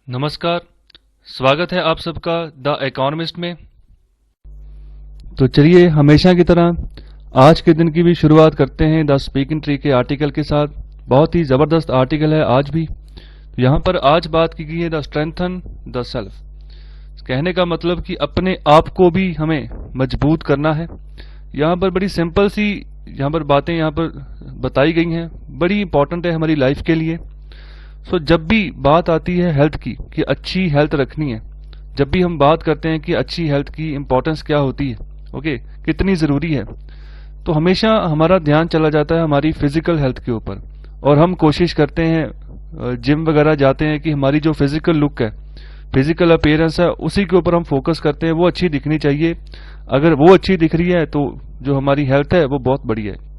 नमस्कार। स्वागत है आप सबका द इकोनॉमिस्ट में। तो चलिए हमेशा की तरह आज के दिन की भी शुरुआत करते हैं द स्पीकिंग ट्री के आर्टिकल के साथ। बहुत ही ज़बरदस्त आर्टिकल है आज भी। तो यहाँ पर आज बात की गई है द स्ट्रेंथन द सेल्फ। कहने का मतलब कि अपने आप को भी हमें मजबूत करना है। यहाँ पर बड़ी सिंपल सी यहाँ पर बातें यहाँ पर बताई गई हैं, बड़ी इंपॉर्टेंट है हमारी लाइफ के लिए। जब भी बात आती है हेल्थ की कि अच्छी हेल्थ रखनी है, जब भी हम बात करते हैं कि अच्छी हेल्थ की इंपॉर्टेंस क्या होती है, कितनी ज़रूरी है, तो हमेशा हमारा ध्यान चला जाता है हमारी फिजिकल हेल्थ के ऊपर। और हम कोशिश करते हैं, जिम वगैरह जाते हैं कि हमारी जो फिजिकल लुक है, फिजिकल अपीयरेंस है, उसी के ऊपर हम फोकस करते हैं, वो अच्छी दिखनी चाहिए। अगर वो अच्छी दिख रही है तो जो हमारी हेल्थ है वो बहुत बढ़िया है।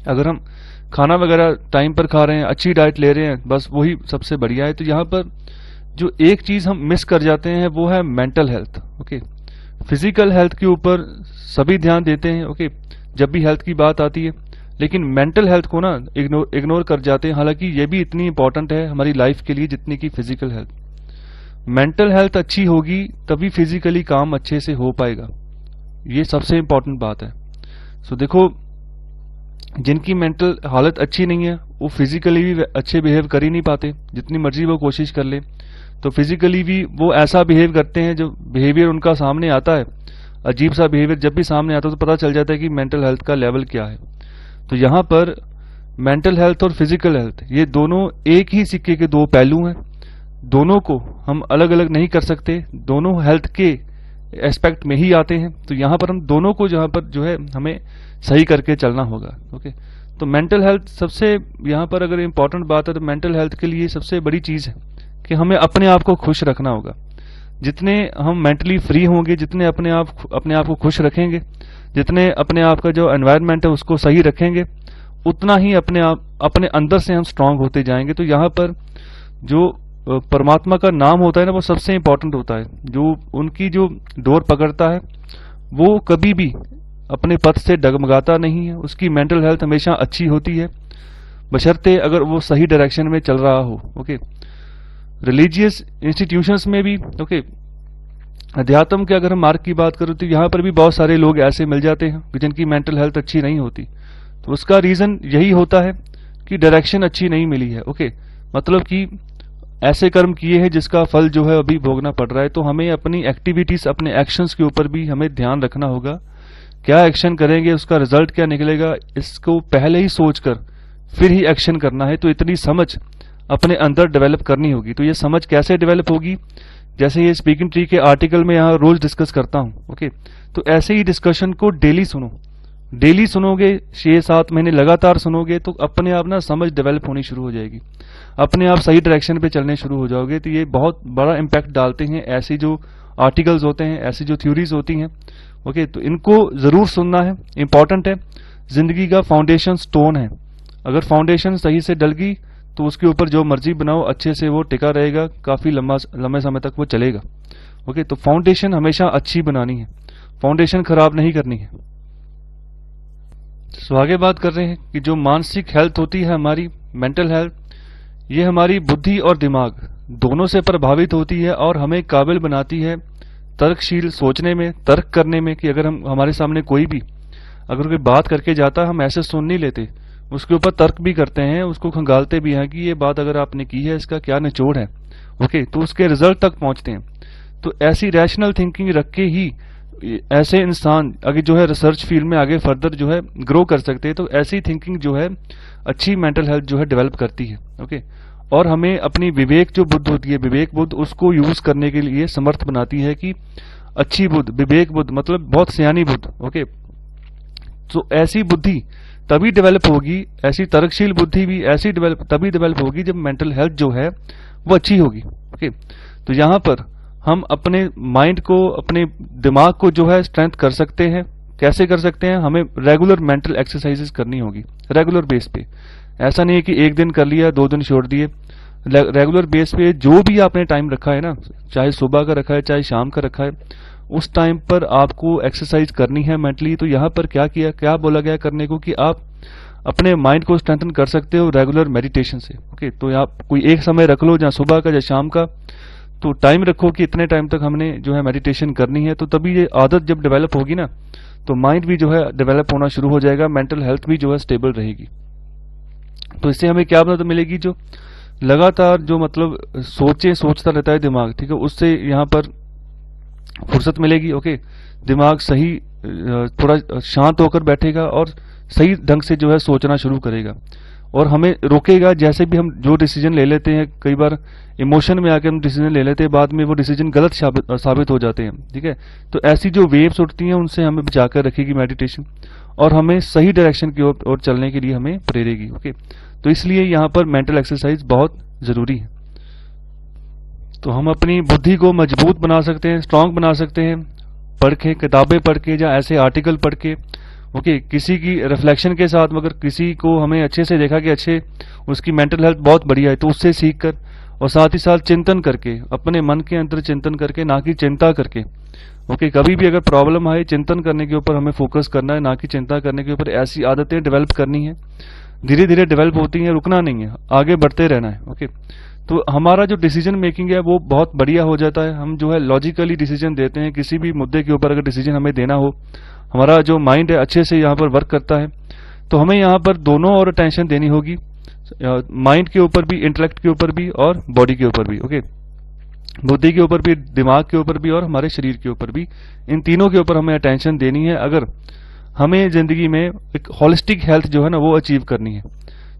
अगर हम खाना वगैरह टाइम पर खा रहे हैं, अच्छी डाइट ले रहे हैं, बस वही सबसे बढ़िया है। तो यहाँ पर जो एक चीज़ हम मिस कर जाते हैं वो है मेंटल हेल्थ। फिजिकल हेल्थ के ऊपर सभी ध्यान देते हैं, जब भी हेल्थ की बात आती है, लेकिन मेंटल हेल्थ को ना इग्नोर कर जाते हैं। हालांकि ये भी इतनी इंपॉर्टेंट है हमारी लाइफ के लिए जितनी की फिजिकल हेल्थ। मेंटल हेल्थ अच्छी होगी तभी फिजिकली काम अच्छे से हो पाएगा, ये सबसे इंपॉर्टेंट बात है। देखो, जिनकी मेंटल हालत अच्छी नहीं है वो फिजिकली भी अच्छे बिहेव कर ही नहीं पाते, जितनी मर्जी वो कोशिश कर ले। तो फिजिकली भी वो ऐसा बिहेव करते हैं, जो बिहेवियर उनका सामने आता है, अजीब सा बिहेवियर जब भी सामने आता है तो पता चल जाता है कि मेंटल हेल्थ का लेवल क्या है। तो यहाँ पर मेंटल हेल्थ और फिजिकल हेल्थ ये दोनों एक ही सिक्के के दो पहलू हैं। दोनों को हम अलग अलग नहीं कर सकते, दोनों हेल्थ के एस्पेक्ट में ही आते हैं। तो यहाँ पर हम दोनों को जहाँ पर जो है हमें सही करके चलना होगा। तो मेंटल हेल्थ सबसे यहाँ पर अगर इम्पोर्टेंट बात है तो मेंटल हेल्थ के लिए सबसे बड़ी चीज़ है कि हमें अपने आप को खुश रखना होगा। जितने हम मेंटली फ्री होंगे, जितने अपने आप को खुश रखेंगे, जितने अपने आप का जो एनवायरनमेंट है उसको सही रखेंगे, उतना ही अपने अंदर से हम स्ट्रांग होते जाएंगे। तो यहाँ पर जो परमात्मा का नाम होता है ना, वो सबसे इंपॉर्टेंट होता है। जो उनकी जो डोर पकड़ता है वो कभी भी अपने पथ से डगमगाता नहीं है, उसकी मेंटल हेल्थ हमेशा अच्छी होती है, बशर्ते अगर वो सही डायरेक्शन में चल रहा हो। रिलीजियस इंस्टीट्यूशंस में भी अध्यात्म के अगर हम मार्ग की बात करें तो यहाँ पर भी बहुत सारे लोग ऐसे मिल जाते हैं जिनकी मेंटल हेल्थ अच्छी नहीं होती। तो उसका रीज़न यही होता है कि डायरेक्शन अच्छी नहीं मिली है। मतलब कि ऐसे कर्म किए हैं जिसका फल जो है अभी भोगना पड़ रहा है। तो हमें अपनी एक्टिविटीज, अपने एक्शंस के ऊपर भी हमें ध्यान रखना होगा। क्या एक्शन करेंगे, उसका रिजल्ट क्या निकलेगा, इसको पहले ही सोचकर फिर ही एक्शन करना है। तो इतनी समझ अपने अंदर डेवलप करनी होगी। तो ये समझ कैसे डेवलप होगी, जैसे ये स्पीकिंग ट्री के आर्टिकल में यहाँ रोज डिस्कस करता हूँ। तो ऐसे ही डिस्कशन को डेली सुनो। डेली सुनोगे, 6-7 महीने लगातार सुनोगे तो अपने आप ना समझ डेवलप होनी शुरू हो जाएगी, अपने आप सही डायरेक्शन पे चलने शुरू हो जाओगे। तो ये बहुत बड़ा इम्पैक्ट डालते हैं ऐसे जो आर्टिकल्स होते हैं, ऐसी जो थ्योरीज होती हैं। तो इनको ज़रूर सुनना है, इंपॉर्टेंट है, ज़िंदगी का फाउंडेशन स्टोन है। अगर फाउंडेशन सही से डल गई तो उसके ऊपर जो मर्जी बनाओ अच्छे से वो टिका रहेगा, काफ़ी लंबे समय तक वो चलेगा। तो फाउंडेशन हमेशा अच्छी बनानी है, फाउंडेशन खराब नहीं करनी है। आगे बात कर रहे हैं कि जो मानसिक हेल्थ होती है हमारी, मेंटल हेल्थ, ये हमारी बुद्धि और दिमाग दोनों से प्रभावित होती है और हमें काबिल बनाती है तर्कशील सोचने में, तर्क करने में। कि अगर हमारे सामने कोई बात करके जाता है, हम ऐसे सुन नहीं लेते, उसके ऊपर तर्क भी करते हैं, उसको खंगालते भी हैं कि ये बात अगर आपने की है इसका क्या निचोड़ है। तो उसके रिजल्ट तक पहुंचते हैं। तो ऐसी रैशनल थिंकिंग रख के ही ऐसे इंसान आगे जो है रिसर्च फील्ड में आगे फर्दर जो है ग्रो कर सकते हैं। तो ऐसी थिंकिंग जो है अच्छी मेंटल हेल्थ जो है डेवलप करती है। और हमें अपनी विवेक जो बुद्ध होती है, विवेक बुद्ध, उसको यूज करने के लिए समर्थ बनाती है कि अच्छी बुद्ध, विवेक बुद्ध मतलब बहुत सियानी बुद्ध। तो ऐसी बुद्धि तभी डेवलप होगी, ऐसी तर्कशील बुद्धि भी तभी डेवलप होगी जब मेंटल हेल्थ जो है वो अच्छी होगी। तो यहाँ पर हम अपने माइंड को, अपने दिमाग को जो है स्ट्रेंथ कर सकते हैं। कैसे कर सकते हैं, हमें रेगुलर मेंटल एक्सरसाइजेस करनी होगी, रेगुलर बेस पे। ऐसा नहीं है कि एक दिन कर लिया, 2 दिन छोड़ दिए। रेगुलर बेस पे जो भी आपने टाइम रखा है ना, चाहे सुबह का रखा है चाहे शाम का रखा है, उस टाइम पर आपको एक्सरसाइज करनी है मेंटली। तो यहाँ पर क्या बोला गया करने को कि आप अपने माइंड को स्ट्रेंथन कर सकते हो रेगुलर मेडिटेशन से। ओके, तो आप कोई एक समय रख लो, जहाँ सुबह का या शाम का, तो टाइम रखो कि इतने टाइम तक हमने जो है मेडिटेशन करनी है। तो तभी ये आदत जब डेवलप होगी ना, तो माइंड भी जो है डेवलप होना शुरू हो जाएगा, मेंटल हेल्थ भी जो है स्टेबल रहेगी। तो इससे हमें क्या मदद मिलेगी, जो लगातार जो मतलब सोचता रहता है दिमाग, ठीक है, उससे यहाँ पर फुर्सत मिलेगी। ओके, दिमाग सही थोड़ा शांत होकर बैठेगा और सही ढंग से जो है सोचना शुरू करेगा और हमें रोकेगा। जैसे भी हम जो डिसीजन ले लेते हैं, कई बार इमोशन में आके हम डिसीजन ले लेते हैं, बाद में वो डिसीजन गलत साबित हो जाते हैं, ठीक है। तो ऐसी जो वेव्स उठती हैं उनसे हमें बचाकर रखेगी मेडिटेशन और हमें सही डायरेक्शन की ओर चलने के लिए हमें प्रेरेगी। ओके, तो इसलिए यहाँ पर मेंटल एक्सरसाइज बहुत जरूरी है। तो हम अपनी बुद्धि को मजबूत बना सकते हैं, स्ट्रांग बना सकते हैं, पढ़ के, किताबें पढ़ के या ऐसे आर्टिकल पढ़ के। ओके, किसी की रिफ्लेक्शन के साथ, मगर किसी को हमें अच्छे से देखा कि अच्छे उसकी मेंटल हेल्थ बहुत बढ़िया है, तो उससे सीख कर और साथ ही साथ चिंतन करके, अपने मन के अंदर चिंतन करके, ना कि चिंता करके। ओके, कभी भी अगर प्रॉब्लम आए, चिंतन करने के ऊपर हमें फोकस करना है, ना कि चिंता करने के ऊपर। ऐसी आदतें डेवलप करनी है, धीरे धीरे डेवलप होती हैं, रुकना नहीं है, आगे बढ़ते रहना है। ओके, तो हमारा जो डिसीजन मेकिंग है वो बहुत बढ़िया हो जाता है। हम जो है लॉजिकली डिसीजन देते हैं, किसी भी मुद्दे के ऊपर अगर डिसीजन हमें देना हो, हमारा जो माइंड है अच्छे से यहाँ पर वर्क करता है। तो हमें यहाँ पर दोनों और अटेंशन देनी होगी, माइंड के ऊपर भी, इंटेलेक्ट के ऊपर भी और बॉडी के ऊपर भी। ओके, बुद्धि के ऊपर भी, दिमाग के ऊपर भी और हमारे शरीर के ऊपर भी, इन तीनों के ऊपर हमें अटेंशन देनी है अगर हमें जिंदगी में एक होलिस्टिक हेल्थ जो है ना वो अचीव करनी है।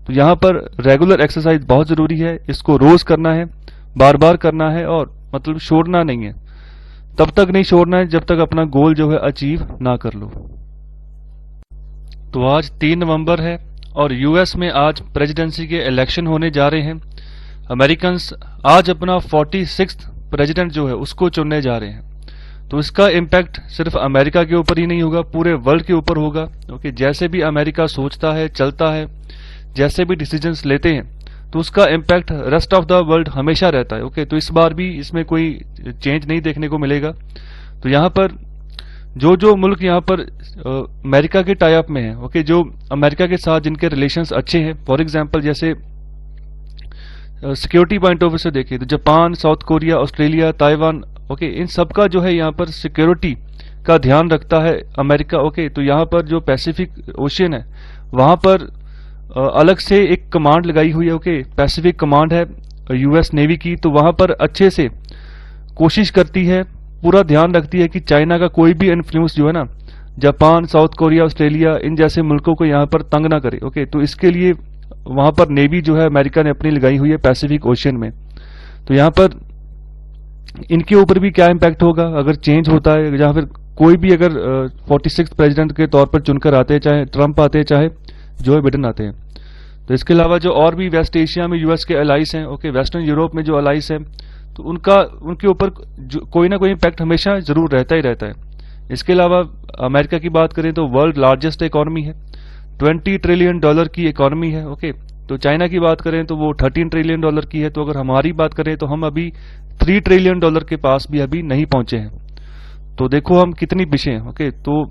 तो यहाँ पर रेगुलर एक्सरसाइज बहुत जरूरी है, इसको रोज करना है, बार बार करना है और मतलब छोड़ना नहीं है। तब तक नहीं छोड़ना है जब तक अपना गोल जो है अचीव ना कर लो। तो आज 3 नवंबर है और यूएस में आज प्रेसिडेंसी के इलेक्शन होने जा रहे हैं। अमेरिकन्स आज अपना 46th प्रेसिडेंट जो है उसको चुनने जा रहे हैं। तो इसका इम्पैक्ट सिर्फ अमेरिका के ऊपर ही नहीं होगा, पूरे वर्ल्ड के ऊपर होगा। ओके, जैसे भी अमेरिका सोचता है, चलता है, जैसे भी डिसीजंस लेते हैं, तो उसका impact rest of the world हमेशा रहता है। ओके, तो इस बार भी इसमें कोई चेंज नहीं देखने को मिलेगा। तो यहाँ पर जो मुल्क यहाँ पर अमेरिका के टाई अप में है, ओके, जो अमेरिका के साथ जिनके रिलेशंस अच्छे हैं, फॉर एग्जांपल जैसे सिक्योरिटी पॉइंट ऑफ व्यू से देखें तो Japan, south Korea, Australia, Taiwan, okay, इन सब का जो है यहाँ पर सिक्योरिटी का ध्यान रखता है अमेरिका। ओके, तो यहाँ पर जो पैसिफिक ओशियन है वहाँ पर अलग से एक कमांड लगाई हुई है। ओके, पैसिफिक कमांड है यूएस नेवी की, तो वहाँ पर अच्छे से कोशिश करती है, पूरा ध्यान रखती है कि चाइना का कोई भी इन्फ्लुएंस जो है ना जापान, साउथ कोरिया, ऑस्ट्रेलिया, इन जैसे मुल्कों को यहाँ पर तंग ना करे। ओके, तो इसके लिए वहाँ पर नेवी जो है अमेरिका ने अपनी लगाई हुई है पैसिफिक ओशियन में। तो यहाँ पर इनके ऊपर भी क्या इम्पैक्ट होगा अगर चेंज होता है, या फिर कोई भी अगर 46th प्रेसिडेंट के तौर पर चुनकर आते हैं, चाहे ट्रंप आते हैं, चाहे जो बिडेन आते हैं। तो इसके अलावा जो और भी वेस्ट एशिया में यूएस के अलाइस हैं, ओके, वेस्टर्न यूरोप में जो अलाइस हैं, तो उनके ऊपर कोई ना कोई इम्पैक्ट हमेशा जरूर रहता ही रहता है। इसके अलावा अमेरिका की बात करें तो वर्ल्ड लार्जेस्ट इकोनॉमी है, $20 ट्रिलियन की इकोनॉमी है। ओके, तो चाइना की बात करें तो वो $13 ट्रिलियन की है। तो अगर हमारी बात करें तो हम अभी $3 ट्रिलियन के पास भी अभी नहीं पहुंचे हैं। तो देखो हम कितनी पीछे हैं। ओके, तो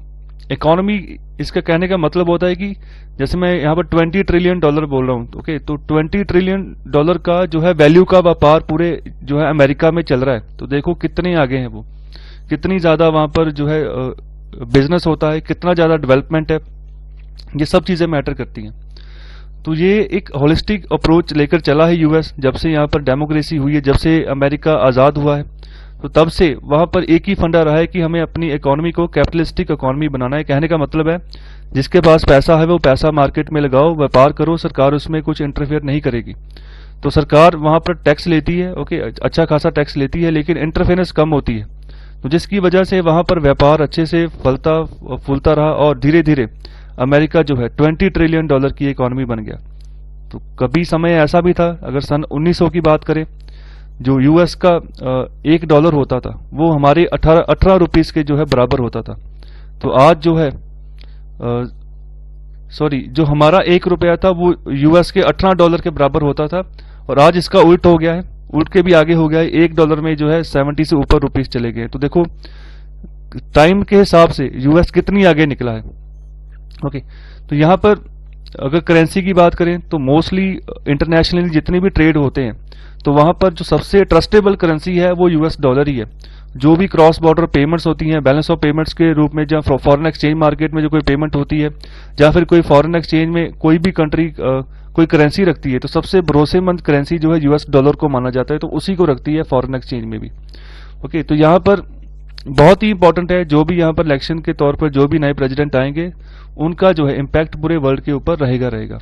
इकोनॉमी, इसका कहने का मतलब होता है कि जैसे मैं यहाँ पर $20 ट्रिलियन बोल रहा हूँ, ओके, तो $20 ट्रिलियन का जो है वैल्यू का व्यापार पूरे जो है अमेरिका में चल रहा है। तो देखो कितने आगे हैं वो, कितनी ज्यादा वहां पर जो है बिजनेस होता है, कितना ज्यादा डेवलपमेंट है, ये सब चीजें मैटर करती हैं। तो ये एक होलिस्टिक अप्रोच लेकर चला है यूएस, जब से यहाँ पर डेमोक्रेसी हुई है, जब से अमेरिका आजाद हुआ है, तो तब से वहां पर एक ही फंडा रहा है कि हमें अपनी इकोनॉमी को कैपिटलिस्टिक इकोनॉमी बनाना है। कहने का मतलब है जिसके पास पैसा है वो पैसा मार्केट में लगाओ, व्यापार करो, सरकार उसमें कुछ इंटरफेयर नहीं करेगी। तो सरकार वहां पर टैक्स लेती है, ओके, अच्छा खासा टैक्स लेती है, लेकिन इंटरफेरेंस कम होती है। तो जिसकी वजह से वहां पर व्यापार अच्छे से फूलता रहा और धीरे धीरे अमेरिका जो है $20 ट्रिलियन की इकोनॉमी बन गया। तो कभी समय ऐसा भी था, अगर सन 1900 की बात करें, जो यूएस का $1 होता था वो हमारे 18 रुपीस के जो है बराबर होता था। तो आज जो है जो हमारा ₹1 था वो यूएस के $18 के बराबर होता था, और आज इसका उल्ट हो गया है, उल्ट के भी आगे हो गया है। $1 में जो है 70 से ऊपर रुपीस चले गए। तो देखो टाइम के हिसाब से यूएस कितनी आगे निकला है। ओके, तो यहाँ पर अगर करेंसी की बात करें तो मोस्टली इंटरनेशनली जितने भी ट्रेड होते हैं तो वहां पर जो सबसे ट्रस्टेबल करेंसी है वो यूएस डॉलर ही है। जो भी क्रॉस बॉर्डर पेमेंट्स होती हैं बैलेंस ऑफ पेमेंट्स के रूप में, जहाँ फॉरेन एक्सचेंज मार्केट में जो कोई पेमेंट होती है या फिर कोई फॉरेन एक्सचेंज में कोई भी कंट्री कोई करेंसी रखती है, तो सबसे भरोसेमंद करेंसी जो है यूएस डॉलर को माना जाता है, तो उसी को रखती है फॉरेन एक्सचेंज में भी। ओके, तो यहाँ पर बहुत ही इंपॉर्टेंट है, जो भी यहाँ पर इलेक्शन के तौर पर जो भी नए प्रेसिडेंट आएंगे उनका जो है इम्पैक्ट पूरे वर्ल्ड के ऊपर रहेगा।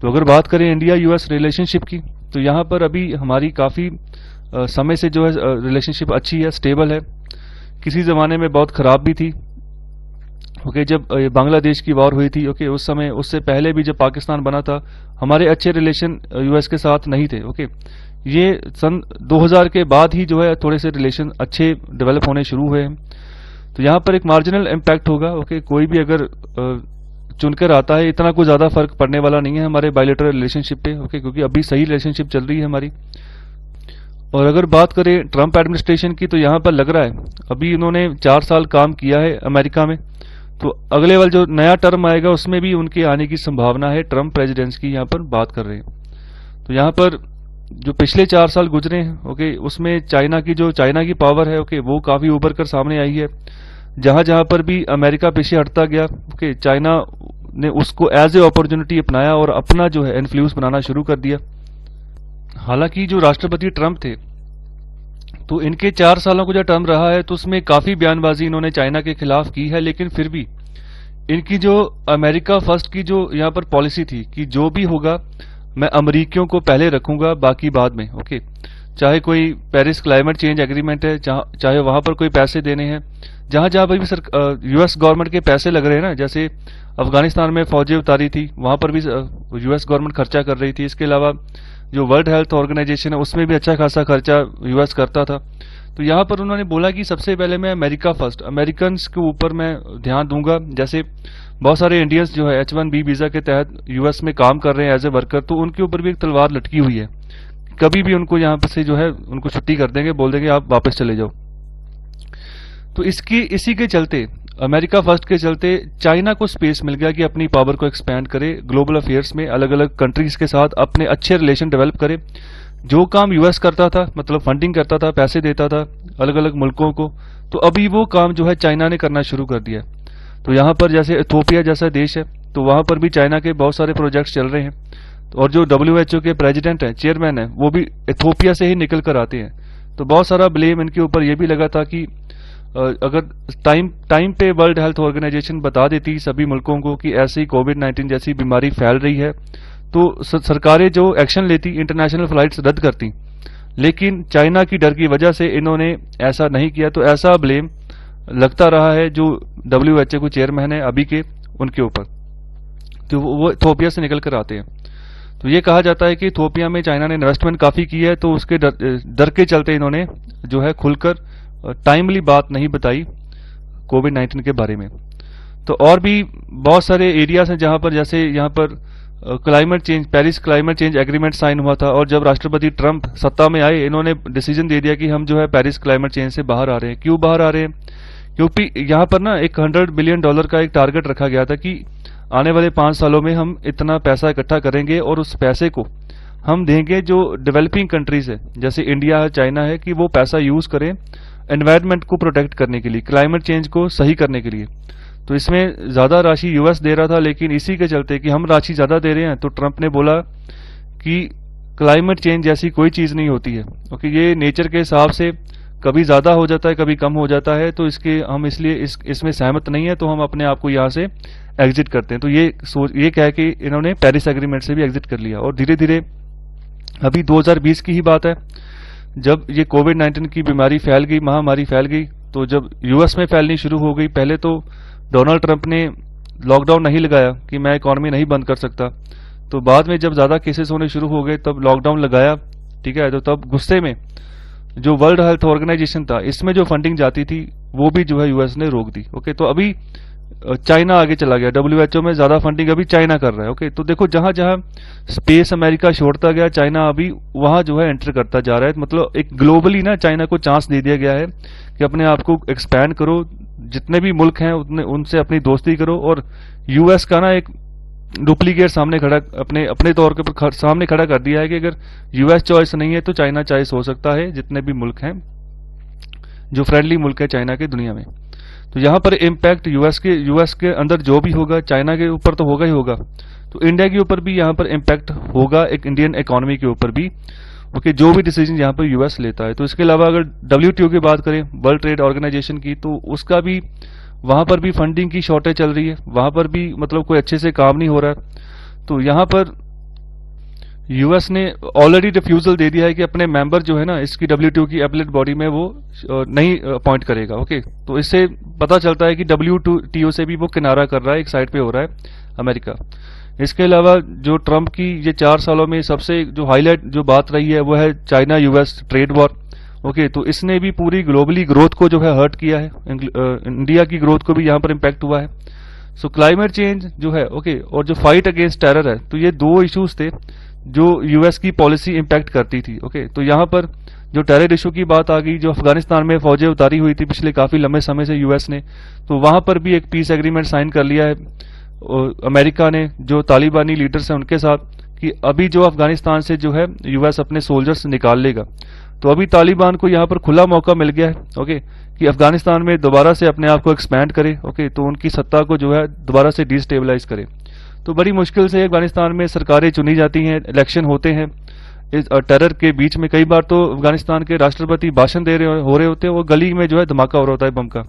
तो अगर बात करें इंडिया यूएस रिलेशनशिप की, तो यहाँ पर अभी हमारी काफ़ी समय से जो है रिलेशनशिप अच्छी है, स्टेबल है। किसी ज़माने में बहुत ख़राब भी थी। ओके, जब बांग्लादेश की वॉर हुई थी, ओके, उस समय, उससे पहले भी जब पाकिस्तान बना था, हमारे अच्छे रिलेशन यूएस के साथ नहीं थे। ओके, ये सन 2000 के बाद ही जो है थोड़े से रिलेशन अच्छे डेवलप होने शुरू हुए हैं। तो यहाँ पर एक मार्जिनल इम्पैक्ट होगा। ओके, कोई भी अगर चुनकर आता है, इतना कोई ज़्यादा फर्क पड़ने वाला नहीं है हमारे बायलैटरल रिलेशनशिप पे। ओके, क्योंकि अभी सही रिलेशनशिप चल रही है हमारी। और अगर बात करें ट्रंप एडमिनिस्ट्रेशन की, तो यहाँ पर लग रहा है अभी इन्होंने 4 साल काम किया है अमेरिका में, तो अगले वाला जो नया टर्म आएगा उसमें भी उनके आने की संभावना है। ट्रंप प्रेसिडेंट्स की यहाँ पर बात कर रहे हैं। तो यहाँ पर जो पिछले 4 साल गुजरे हैं, ओके, उसमें चाइना की पावर है, ओके, वो काफ़ी उभर कर सामने आई है। जहाँ जहाँ पर भी अमेरिका पीछे हटता गया, ओके, चाइना ने उसको एज ए अपॉर्चुनिटी अपनाया और अपना जो है इन्फ्लुएंस बनाना शुरू कर दिया। हालांकि जो राष्ट्रपति ट्रंप थे, तो इनके 4 सालों का जो टर्म रहा है तो उसमें काफ़ी बयानबाजी इन्होंने चाइना के खिलाफ की है, लेकिन फिर भी इनकी जो अमेरिका फर्स्ट की जो यहाँ पर पॉलिसी थी कि जो भी होगा मैं अमरीकियों को पहले रखूंगा, बाकी बाद में। ओके, चाहे कोई पेरिस क्लाइमेट चेंज एग्रीमेंट है, चाहे वहां पर कोई पैसे देने हैं, जहां जहां पर भी यूएस गवर्नमेंट के पैसे लग रहे हैं ना, जैसे अफगानिस्तान में फौजें उतारी थी, वहां पर भी यूएस गवर्नमेंट खर्चा कर रही थी। इसके अलावा जो वर्ल्ड हेल्थ ऑर्गेनाइजेशन है उसमें भी अच्छा खासा खर्चा यूएस करता था। तो यहाँ पर उन्होंने बोला कि सबसे पहले मैं अमेरिका फर्स्ट, अमेरिकन के ऊपर मैं ध्यान दूंगा। जैसे बहुत सारे इंडियंस जो है H1B वीजा के तहत यूएस में काम कर रहे हैं एज ए वर्कर, तो उनके ऊपर भी एक तलवार लटकी हुई है। कभी भी उनको यहाँ पर से जो है उनको छुट्टी कर देंगे, बोल देंगे आप वापस चले जाओ। तो इसी के चलते, अमेरिका फर्स्ट के चलते चाइना को स्पेस मिल गया कि अपनी पावर को एक्सपैंड करे, ग्लोबल अफेयर्स में अलग अलग कंट्रीज के साथ अपने अच्छे रिलेशन डेवलप करे। जो काम यूएस करता था, मतलब फंडिंग करता था, पैसे देता था अलग अलग मुल्कों को, तो अभी वो काम जो है चाइना ने करना शुरू कर दिया। तो यहाँ पर जैसे इथोपिया जैसा देश है, तो वहाँ पर भी चाइना के बहुत सारे प्रोजेक्ट्स चल रहे हैं। और जो WHO के प्रेसिडेंट हैं, चेयरमैन है, वो भी इथोपिया से ही निकल कर आते हैं। तो बहुत सारा ब्लेम इनके ऊपर ये भी लगा था कि अगर टाइम पे वर्ल्ड हेल्थ ऑर्गेनाइजेशन बता देती सभी मुल्कों को कि ऐसे ही कोविड-19 जैसी बीमारी फैल रही है, तो सरकारें जो एक्शन लेती, इंटरनेशनल फ्लाइट्स रद्द करती। लेकिन चाइना की डर की वजह से इन्होंने ऐसा नहीं किया। तो ऐसा ब्लेम लगता रहा है जो WHO को चेयरमैन है अभी के, उनके ऊपर। तो वो इथोपिया से निकल कर आते हैं। तो ये कहा जाता है कि इथोपिया में चाइना ने इन्वेस्टमेंट काफ़ी की है, तो उसके डर के चलते इन्होंने जो है खुलकर टाइमली बात नहीं बताई कोविड-19 के बारे में। तो और भी बहुत सारे एरियाज हैं जहां पर, जैसे यहाँ पर climate change, Paris climate change agreement sign हुआ था, और जब राष्ट्रपति ट्रंप सत्ता में आए, इन्होंने डिसीजन दे दिया कि हम जो है पेरिस क्लाइमेट चेंज से बाहर आ रहे हैं। क्यों बाहर आ रहे हैं? क्योंकि यहाँ पर ना $100 बिलियन का एक टारगेट रखा गया था कि आने वाले 5 सालों में हम इतना पैसा इकट्ठा करेंगे और उस पैसे को हम देंगे जो डेवलपिंग कंट्रीज है, जैसे इंडिया है, चाइना है, कि वो पैसा यूज करें एनवायरनमेंट को प्रोटेक्ट करने के लिए, क्लाइमेट चेंज को सही करने के लिए। तो इसमें ज़्यादा राशि यूएस दे रहा था, लेकिन इसी के चलते कि हम राशि ज़्यादा दे रहे हैं, तो ट्रंप ने बोला कि क्लाइमेट चेंज जैसी कोई चीज़ नहीं होती है, क्योंकि ये नेचर के हिसाब से कभी ज़्यादा हो जाता है, कभी कम हो जाता है। तो हम इसलिए इसमें सहमत नहीं है, तो हम अपने आप को यहाँ से एग्जिट करते हैं। तो ये कह के इन्होंने पेरिस एग्रीमेंट से भी एग्जिट कर लिया। और धीरे धीरे अभी 2020 की ही बात है, जब ये कोविड-19 की बीमारी फैल गई, महामारी फैल गई, तो जब यूएस में फैलनी शुरू हो गई, पहले तो डोनाल्ड ट्रंप ने लॉकडाउन नहीं लगाया कि मैं इकॉनमी नहीं बंद कर सकता। तो बाद में जब ज़्यादा केसेस होने शुरू हो गए तब लॉकडाउन लगाया, ठीक है। तो तब गुस्से में जो वर्ल्ड हेल्थ ऑर्गेनाइजेशन था, इसमें जो फंडिंग जाती थी वो भी जो है यूएस ने रोक दी। ओके, तो अभी चाइना आगे चला गया, WHO में ज़्यादा फंडिंग अभी चाइना कर रहा है। ओके, तो देखो जहाँ जहाँ स्पेस अमेरिका छोड़ता गया, चाइना अभी वहाँ जो है एंटर करता जा रहा है। मतलब एक ग्लोबली ना चाइना को चांस दे दिया गया है कि अपने आप को एक्सपैंड करो, जितने भी मुल्क हैं उनसे अपनी दोस्ती करो। और यूएस का ना एक डुप्लीकेट सामने खड़ा अपने अपने तौर के पर सामने खड़ा कर दिया है कि अगर यूएस चॉइस नहीं है तो चाइना चॉइस हो सकता है, जितने भी मुल्क हैं जो फ्रेंडली मुल्क है चाइना के दुनिया में। तो यहाँ पर इम्पैक्ट यूएस के अंदर जो भी होगा चाइना के ऊपर तो होगा ही होगा, तो इंडिया के ऊपर भी यहाँ पर इम्पैक्ट होगा, एक इंडियन इकोनॉमी के ऊपर भी। ओके, जो भी डिसीजन यहाँ पर यूएस लेता है। तो इसके अलावा अगर WTO की बात करें, वर्ल्ड ट्रेड ऑर्गेनाइजेशन की, तो उसका भी वहां पर भी फंडिंग की शॉर्टेज चल रही है, वहां पर भी मतलब कोई अच्छे से काम नहीं हो रहा है। तो यहाँ पर यूएस ने ऑलरेडी रिफ्यूजल दे दिया है कि अपने मेंबर जो है ना इसकी WTO की एपलेट बॉडी में वो नहीं अपॉइंट करेगा। ओके, तो इससे पता चलता है कि WTO से भी वो किनारा कर रहा है, एक साइड पे हो रहा है अमेरिका। इसके अलावा जो ट्रंप की ये 4 सालों में सबसे जो हाईलाइट जो बात रही है वो है China US trade war. Okay, तो इसने भी पूरी ग्लोबली ग्रोथ को जो है हर्ट किया है, इंडिया की ग्रोथ को भी यहाँ पर इम्पैक्ट हुआ है। सो क्लाइमेट चेंज जो है, ओके, और जो फाइट अगेंस्ट टेरर है, तो ये 2 इश्यूज थे जो यूएस की पॉलिसी इम्पैक्ट करती थी। ओके, तो यहाँ पर जो टेरर इशू की बात आ गई, जो अफगानिस्तान में फौजें उतारी हुई थी पिछले काफी लंबे समय से यूएस ने, तो वहां पर भी एक पीस एग्रीमेंट साइन कर लिया है अमेरिका ने जो तालिबानी लीडर्स हैं उनके साथ, कि अभी जो अफगानिस्तान से जो है यूएस अपने सोल्जर्स निकाल लेगा। तो अभी तालिबान को यहाँ पर खुला मौका मिल गया है, ओके, कि अफगानिस्तान में दोबारा से अपने आप को एक्सपैंड करे, ओके, तो उनकी सत्ता को जो है दोबारा से डिस्टेबलाइज करे। तो बड़ी मुश्किल से अफगानिस्तान में सरकारें चुनी जाती हैं, इलेक्शन होते हैं इस टेरर के बीच में। कई बार तो अफगानिस्तान के राष्ट्रपति भाषण दे रहे हो रहे होते हैं, वो गली में जो है धमाका हो रहा होता है बम का।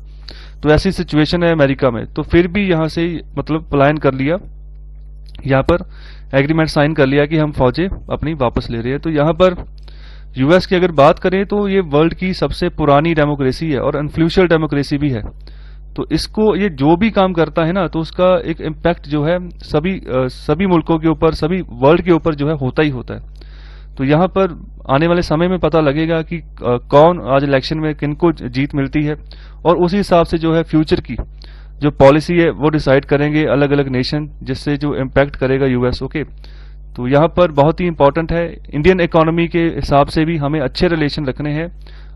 तो ऐसी सिचुएशन है अमेरिका में, तो फिर भी यहाँ से मतलब पलायन कर लिया, यहाँ पर एग्रीमेंट साइन कर लिया कि हम फौजें अपनी वापस ले रहे हैं। तो यहाँ पर यूएस की अगर बात करें तो ये वर्ल्ड की सबसे पुरानी डेमोक्रेसी है और इन्फ्लुएंशियल डेमोक्रेसी भी है। तो इसको ये जो भी काम करता है ना, तो उसका एक इम्पैक्ट जो है सभी मुल्कों के ऊपर, सभी वर्ल्ड के ऊपर जो है होता ही होता है। तो यहाँ पर आने वाले समय में पता लगेगा कि कौन आज इलेक्शन में किनको जीत मिलती है, और उसी हिसाब से जो है फ्यूचर की जो पॉलिसी है वो डिसाइड करेंगे अलग अलग नेशन, जिससे जो इम्पैक्ट करेगा यूएस। ओके, तो यहाँ पर बहुत ही इंपॉर्टेंट है, इंडियन इकोनॉमी के हिसाब से भी हमें अच्छे रिलेशन रखने हैं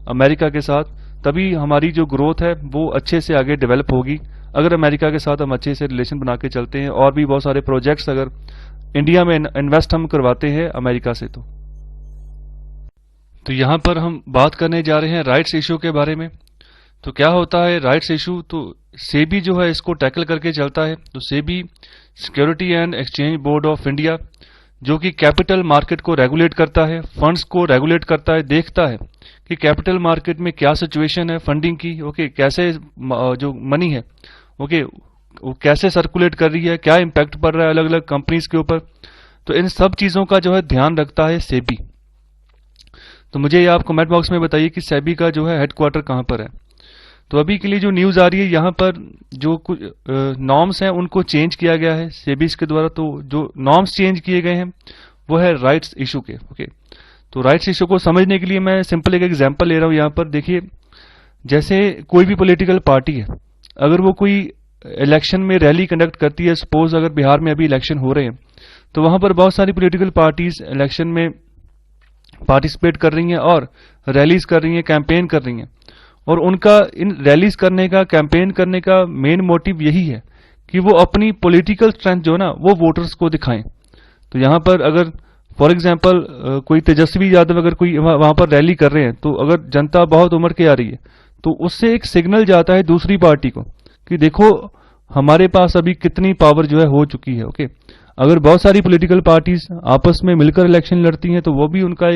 अमेरिका के साथ, तभी हमारी जो ग्रोथ है वो अच्छे से आगे डेवलप होगी। अगर अमेरिका के साथ हम अच्छे से रिलेशन बना के चलते हैं, और भी बहुत सारे प्रोजेक्ट्स अगर इंडिया में इन्वेस्ट हम करवाते हैं अमेरिका से, तो यहाँ पर हम बात करने जा रहे हैं राइट्स इशू के बारे में। तो क्या होता है राइट्स इशू? तो सेबी जो है इसको टैकल करके चलता है। तो SEBI security and exchange board of India, जो कि कैपिटल मार्केट को रेगुलेट करता है, फंड्स को रेगुलेट करता है, देखता है कि कैपिटल मार्केट में क्या सिचुएशन है फंडिंग की, ओके, कैसे जो मनी है, ओके, वो कैसे सर्कुलेट कर रही है, क्या इम्पैक्ट पड़ रहा है अलग अलग कंपनीज के ऊपर। तो इन सब चीजों का जो है ध्यान रखता है सेबी। तो मुझे ये आप कमेंट बॉक्स में बताइए कि सेबी का जो है हेडक्वार्टर कहाँ पर है। तो अभी के लिए जो न्यूज आ रही है, यहाँ पर जो कुछ नॉर्म्स हैं उनको चेंज किया गया है सेबी के द्वारा। तो जो नॉर्म्स चेंज किए गए हैं वो है राइट्स इशू के। ओके, तो राइट्स इशू को समझने के लिए मैं सिंपल एक एग्जांपल ले रहा हूँ। यहाँ पर देखिए, जैसे कोई भी पॉलिटिकल पार्टी है, अगर वो कोई इलेक्शन में रैली कंडक्ट करती है, सपोज अगर बिहार में अभी इलेक्शन हो रहे हैं, तो वहां पर बहुत सारी पॉलिटिकल पार्टीज इलेक्शन में पार्टिसिपेट कर रही हैं और रैलीज कर रही हैं, कैंपेन कर रही हैं, और उनका इन रैलीज करने का, कैंपेन करने का मेन मोटिव यही है कि वो अपनी पॉलिटिकल स्ट्रेंथ जो है ना वो वोटर्स को दिखाएं। तो यहाँ पर अगर फॉर एग्जांपल कोई तेजस्वी यादव अगर कोई वहां पर रैली कर रहे हैं, तो अगर जनता बहुत उमड़ के आ रही है, तो उससे एक सिग्नल जाता है दूसरी पार्टी को कि देखो हमारे पास अभी कितनी पावर जो है हो चुकी है। ओके, अगर बहुत सारी पॉलिटिकल पार्टीज आपस में मिलकर इलेक्शन लड़ती हैं, तो वो भी उनका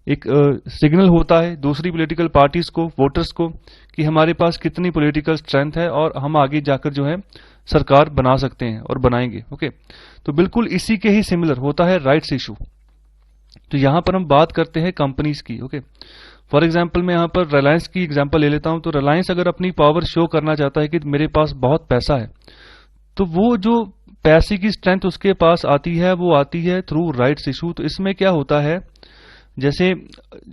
एक सिग्नल होता है दूसरी पॉलिटिकल पार्टीज को, वोटर्स को, कि हमारे पास कितनी पॉलिटिकल स्ट्रेंथ है और हम आगे जाकर जो है सरकार बना सकते हैं और बनाएंगे। ओके, तो बिल्कुल इसी के ही सिमिलर होता है राइट्स इशू। तो यहां पर हम बात करते हैं कंपनीज की। ओके, फॉर एग्जाम्पल मैं यहाँ पर रिलायंस की एग्जाम्पल ले लेता हूं। तो रिलायंस अगर अपनी पावर शो करना चाहता है कि मेरे पास बहुत पैसा है, तो वो जो पैसे की स्ट्रेंथ उसके पास आती है वो आती है थ्रू राइट्स इशू। तो इसमें क्या होता है, जैसे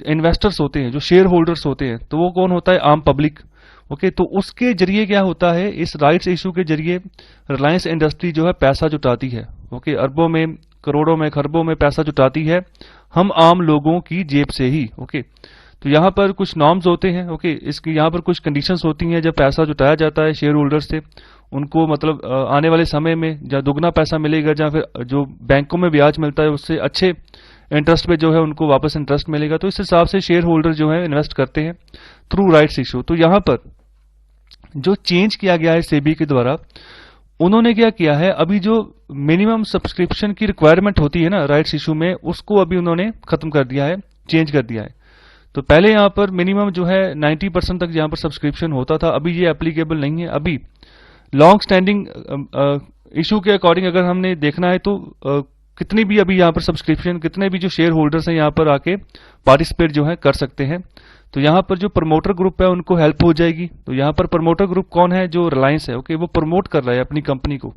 इन्वेस्टर्स होते हैं, जो शेयर होल्डर्स होते हैं, तो वो कौन होता है? आम पब्लिक। ओके, तो उसके जरिए क्या होता है, इस राइट्स इशू के जरिए रिलायंस इंडस्ट्री जो है पैसा जुटाती है। ओके, अरबों में, करोड़ों में, खरबों में पैसा जुटाती है हम आम लोगों की जेब से ही। ओके, तो यहाँ पर कुछ नॉर्म्स होते हैं, ओके, इसकी यहाँ पर कुछ कंडीशंस होती हैं। जब पैसा जुटाया जाता है शेयर होल्डर से, उनको मतलब आने वाले समय में जहाँ दुगना पैसा मिलेगा, जहाँ फिर जो बैंकों में ब्याज मिलता है उससे अच्छे इंटरेस्ट पे जो है उनको वापस इंटरेस्ट मिलेगा। तो इस हिसाब से शेयर होल्डर जो है इन्वेस्ट करते हैं थ्रू राइट्स इशू। तो यहाँ पर जो चेंज किया गया है सेबी के द्वारा, उन्होंने क्या किया है, अभी जो मिनिमम सब्सक्रिप्शन की रिक्वायरमेंट होती है ना राइट्स इशू में, उसको अभी उन्होंने खत्म कर दिया है, चेंज कर दिया है। तो पहले यहाँ पर मिनिमम जो है 90% तक यहाँ पर सब्सक्रिप्शन होता था, अभी ये एप्लीकेबल नहीं है। अभी लॉन्ग स्टैंडिंग इशू के अकॉर्डिंग अगर हमने देखना है तो कितनी भी अभी यहाँ पर सब्सक्रिप्शन, कितने भी जो शेयर होल्डर्स हैं यहाँ पर आके पार्टिसिपेट जो है कर सकते हैं। तो यहाँ पर जो प्रमोटर ग्रुप है उनको हेल्प हो जाएगी। तो यहाँ पर प्रमोटर ग्रुप कौन है, जो रिलायंस है, ओके, वो प्रमोट कर रहा है अपनी कंपनी को।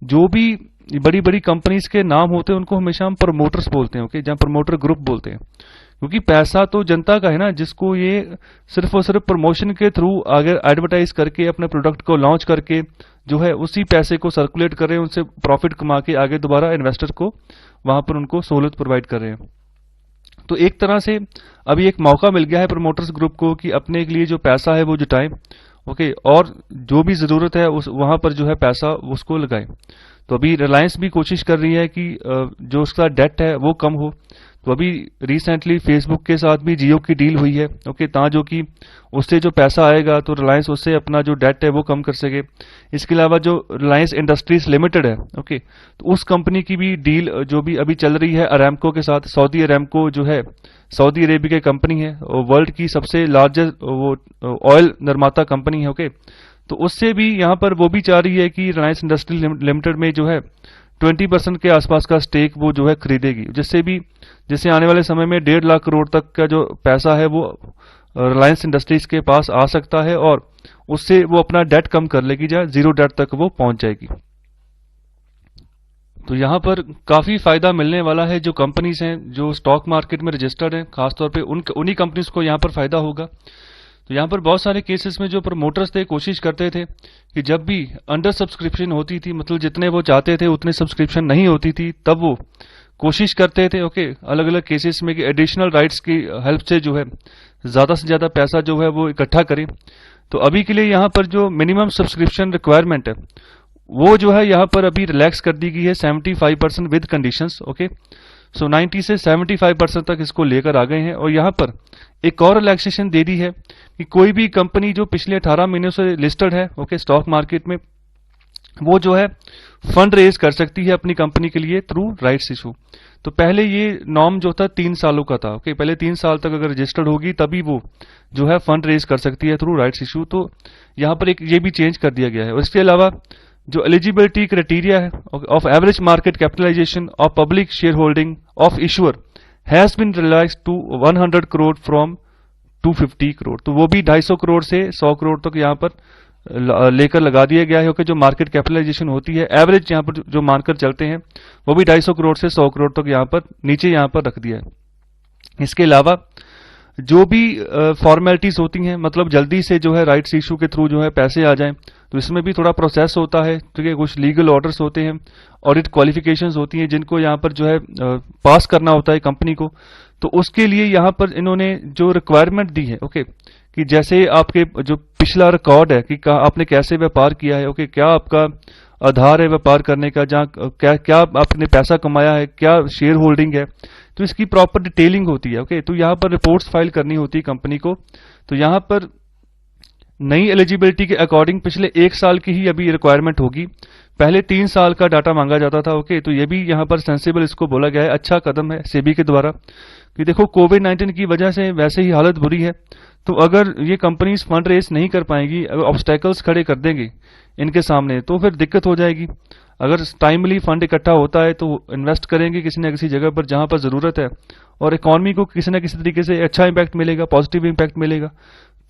जो भी बड़ी बड़ी कंपनीज के नाम होते हैं उनको हमेशा हम प्रमोटर्स बोलते हैं, ओके, जहाँ प्रमोटर ग्रुप बोलते हैं, क्योंकि पैसा तो जनता का है ना, जिसको ये सिर्फ और सिर्फ प्रमोशन के थ्रू अगर एडवर्टाइज करके अपने प्रोडक्ट को लॉन्च करके जो है उसी पैसे को सर्कुलेट कर रहे हैं, उनसे प्रॉफिट कमा के आगे दोबारा इन्वेस्टर को वहां पर उनको सहूलत प्रोवाइड कर रहे हैं। तो एक तरह से अभी एक मौका मिल गया है प्रमोटर्स ग्रुप को कि अपने के लिए जो पैसा है वो जुटाएं, ओके, और जो भी जरूरत है उस वहां पर जो है पैसा उसको लगाएं। तो अभी रिलायंस भी कोशिश कर रही है कि जो उसका डेट है वो कम हो। तो अभी रिसेंटली फेसबुक के साथ भी जियो की डील हुई है, ओके, जो कि उससे जो पैसा आएगा तो रिलायंस उससे अपना जो डेट है वो कम कर सके। इसके अलावा जो रिलायंस इंडस्ट्रीज लिमिटेड है, ओके, तो उस कंपनी की भी डील जो भी अभी चल रही है अरामको के साथ। सऊदी अरामको जो है सऊदी अरेबिया की कंपनी है, वर्ल्ड की सबसे लार्जेस्ट वो ऑयल निर्माता कंपनी है, ओके, तो उससे भी यहाँ पर वो भी चाह रही है कि रिलायंस इंडस्ट्री लिमिटेड में जो है 20% के आसपास का स्टेक वो जो है खरीदेगी, जिससे आने वाले समय में 1.5 लाख करोड़ तक का जो पैसा है वो रिलायंस इंडस्ट्रीज के पास आ सकता है और उससे वो अपना डेट कम कर लेगी, जहाँ जीरो डेट तक वो पहुंच जाएगी। तो यहाँ पर काफी फायदा मिलने वाला है। जो कंपनीज हैं जो स्टॉक मार्केट में रजिस्टर्ड हैं, खासतौर पे उन्हीं कंपनीज को यहाँ पर फायदा होगा। तो यहाँ पर बहुत सारे केसेस में जो प्रमोटर्स थे कोशिश करते थे कि जब भी अंडर सब्सक्रिप्शन होती थी, मतलब जितने वो चाहते थे उतने सब्सक्रिप्शन नहीं होती थी, तब वो कोशिश करते थे, ओके, अलग अलग केसेस में कि एडिशनल राइट्स की हेल्प से जो है ज्यादा से ज्यादा पैसा जो है वो इकट्ठा करें। तो अभी के लिए यहाँ पर जो मिनिमम सब्सक्रिप्शन रिक्वायरमेंट है वो जो है यहाँ पर अभी रिलैक्स कर दी गई है 75% विद कंडीशंस, ओके। सो 90 से 75% तक इसको लेकर आ गए हैं। और यहाँ पर एक और रिलैक्सेशन दे दी है कि कोई भी कंपनी जो पिछले 18 महीनों से लिस्टेड है, ओके, स्टॉक मार्केट में, वो जो है फंड रेज कर सकती है अपनी कंपनी के लिए थ्रू राइट्स इशू। तो पहले ये नॉर्म जो था 3 सालों का था, ओके, पहले 3 साल तक अगर रजिस्टर्ड होगी तभी वो जो है फंड रेज कर सकती है थ्रू राइट्स इशू। तो यहाँ पर एक ये भी चेंज कर दिया गया है। और इसके अलावा जो एलिजिबिलिटी क्राइटेरिया है of average market capitalisation of public share holding of issuer has been relaxed to 100 crore from 250 crore. तो वो भी 250 करोड़ से 100 करोड़ तक यहाँ पर लेकर लगा दिया गया है कि जो मार्केट कैपिटलाइजेशन होती है एवरेज यहाँ पर जो मार्कर चलते हैं वो भी 250 करोड़ से 100 करोड़ तक यहाँ पर नीचे यहाँ पर रख दिया है। इसके अलावा जो भी फॉर्मेलिटीज होती हैं, मतलब जल्दी से जो है राइट्स इशू के थ्रू जो है पैसे आ जाएं, तो इसमें भी थोड़ा प्रोसेस होता है, ठीक है, कुछ लीगल ऑर्डर्स होते हैं, ऑडिट क्वालिफिकेशंस होती हैं जिनको यहाँ पर जो है पास करना होता है कंपनी को। तो उसके लिए यहाँ पर इन्होंने जो रिक्वायरमेंट दी है, ओके, कि जैसे आपके जो पिछला रिकॉर्ड है कि आपने कैसे व्यापार किया है, ओके, क्या आपका आधार है व्यापार करने का, जहाँ क्या आपने पैसा कमाया है, क्या शेयर होल्डिंग है, तो इसकी प्रॉपर डिटेलिंग होती है, ओके। तो यहाँ पर रिपोर्ट्स फाइल करनी होती है कंपनी को। तो यहाँ पर नई एलिजिबिलिटी के अकॉर्डिंग पिछले 1 साल की ही अभी रिक्वायरमेंट होगी, पहले 3 साल का डाटा मांगा जाता था, ओके। तो ये भी यहाँ पर सेंसिबल इसको बोला गया है, अच्छा कदम है सेबी के द्वारा कि देखो कोविड-19 की वजह से वैसे ही हालत बुरी है, तो अगर ये कंपनीज फंड रेस नहीं कर पाएंगी, अगर ऑब्स्टेकल्स खड़े कर देंगे इनके सामने, तो फिर दिक्कत हो जाएगी। अगर टाइमली फंड इकट्ठा होता है तो इन्वेस्ट करेंगे किसी न किसी जगह पर जहां पर जरूरत है, और इकोनॉमी को किसी न किसी तरीके से अच्छा इंपैक्ट मिलेगा, पॉजिटिव इंपैक्ट मिलेगा।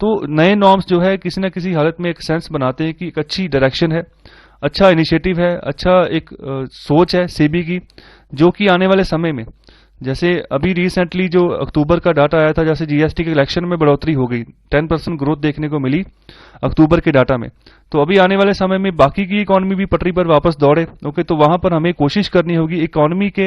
तो नए नॉर्म्स जो है किसी न किसी हालत में एक सेंस बनाते हैं कि एक अच्छी डायरेक्शन है, अच्छा इनिशिएटिव है, अच्छा एक सोच है सेबी की, जो कि आने वाले समय में, जैसे अभी रिसेंटली जो अक्टूबर का डाटा आया था, जैसे जीएसटी के कलेक्शन में बढ़ोतरी हो गई, 10% ग्रोथ देखने को मिली अक्टूबर के डाटा में। तो अभी आने वाले समय में बाकी की इकोनॉमी भी पटरी पर वापस दौड़े, ओके। तो वहां पर हमें कोशिश करनी होगी, इकोनॉमी के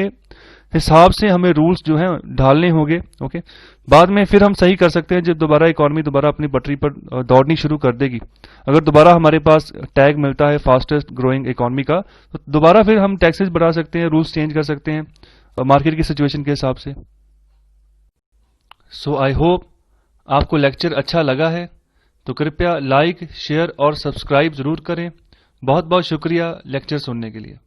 हिसाब से हमें रूल्स जो है ढालने होंगे, ओके। बाद में फिर हम सही कर सकते हैं जब दोबारा इकॉनमी दोबारा अपनी पटरी पर दौड़नी शुरू कर देगी। अगर दोबारा हमारे पास टैग मिलता है फास्टेस्ट ग्रोइंग इकॉनमी का, तो दोबारा फिर हम टैक्सेस बढ़ा सकते हैं, रूल्स चेंज कर सकते हैं मार्केट की सिचुएशन के हिसाब से। सो आई होप आपको लेक्चर अच्छा लगा है, तो कृपया लाइक, शेयर और सब्सक्राइब ज़रूर करें। बहुत बहुत शुक्रिया लेक्चर सुनने के लिए।